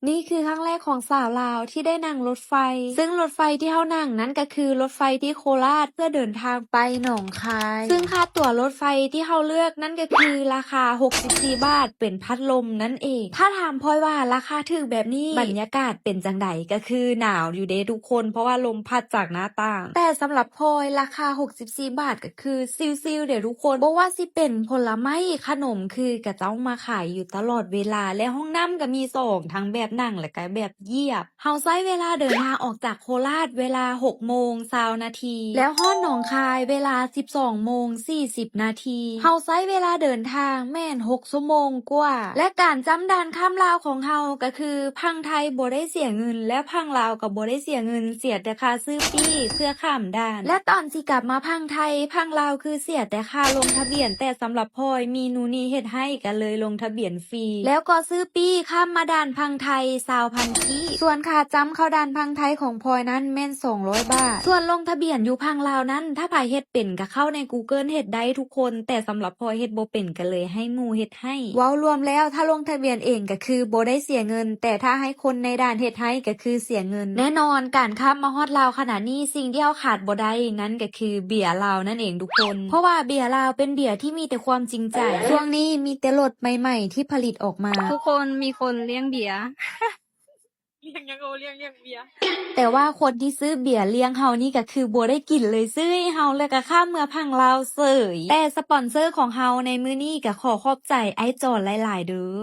นี่คือครั้งแรกของสาวลาวที่ได้นั่งรถไฟ ซึ่งรถไฟที่เฮานั่งนั้นก็คือรถไฟที่โคราชเพื่อเดินทางไปหนองคาย ซึ่งค่าตั๋วรถไฟที่เฮาเลือกนั่นก็คือราคา 64 บาทเป็นพัดลมนั่นเอง ถ้าถามพลอยว่าราคาถูกแบบนี้บรรยากาศเป็นจังใดก็คือหนาวอยู่เด้ทุกคนเพราะว่าลมพัดจากหน้าต่าง แต่สำหรับพลอยราคา 64 บาทก็คือซิลๆเด้ทุกคนบ่ว่าสิเป็นผลไม้ขนมคือกระเจ้ามาขายอยู่ตลอดเวลาและห้องน้ำก็มี2ทั้งแบบนั่งและก็แบบเหยียบเฮาใช้เวลาเดินทางออกจากโคราชเวลา 6:20 นาทีแล้วฮอดหนองคายเวลา 12:40 นาทีเฮาใช้เวลาเดินทางแม่น6 ชั่วโมงกว่าและการจำด่านข้ามลาวของเฮาก็คือพังไทยบ่ได้เสียเงินและพังลาวก็บ่ได้เสียเงินเสียแต่ค่าซื้อปี้เพื่อข้ามด่านและตอนสิกลับมาพังไทยพังลาวคือเสียแต่ค่าลงทะเบียนแต่สำหรับพลอยมีหนูนี่เฮ็ดให้ก็เลยลงทะเบียนฟรีแล้วก็ซื้อปี้ข้ามมาด่านพังไทย20,000กี้ส่วนค่าจำเข้าด่านพังไทยของพลอยนั้นแม่น200 บาทส่วนลงทะเบียนอยู่พังลาวนั้นถ้าไผเฮ็ดเป็นก็เข้าใน Google เฮ็ดได้ทุกคนแต่สำหรับพลอยเฮ็ดบ่เป็นก็เลยให้หมู่เฮ็ดให้เว้ารวมแล้วถ้าลงทะเบียนเองก็คือบ่ได้เสียเงินแต่ถ้าให้คนในด่านเฮ็ดให้ก็คือเสียเงินแน่นอนการข้ามมาฮอดลาวขนาดนี้สิ่งที่เฮาขาดบ่ได้นั่นก็คือเบียร์ลาวนั่นเองทุกคนเพราะว่าเบียร์ลาวเป็นเบียร์ที่มีแต่ความจริงใจช่วงนี้มีแต่รสใหม่ๆที่ผลิตออกมาทุกคนมีคนเลี้ยงเบียร์ เลี้ยงยังโอเลี้ยงเบียร์ แต่ว่าคนที่ซื้อเบียร์เลี้ยงเฮานี่ก็คือบ่ได้กินเลยซื้อให้เฮาแล้วก็ข้ามเมืองพังลาวเสยแต่สปอนเซอร์ของเฮาในมื้อนี้ก็ขอขอบใจไอ้จอนหลายๆเด้อ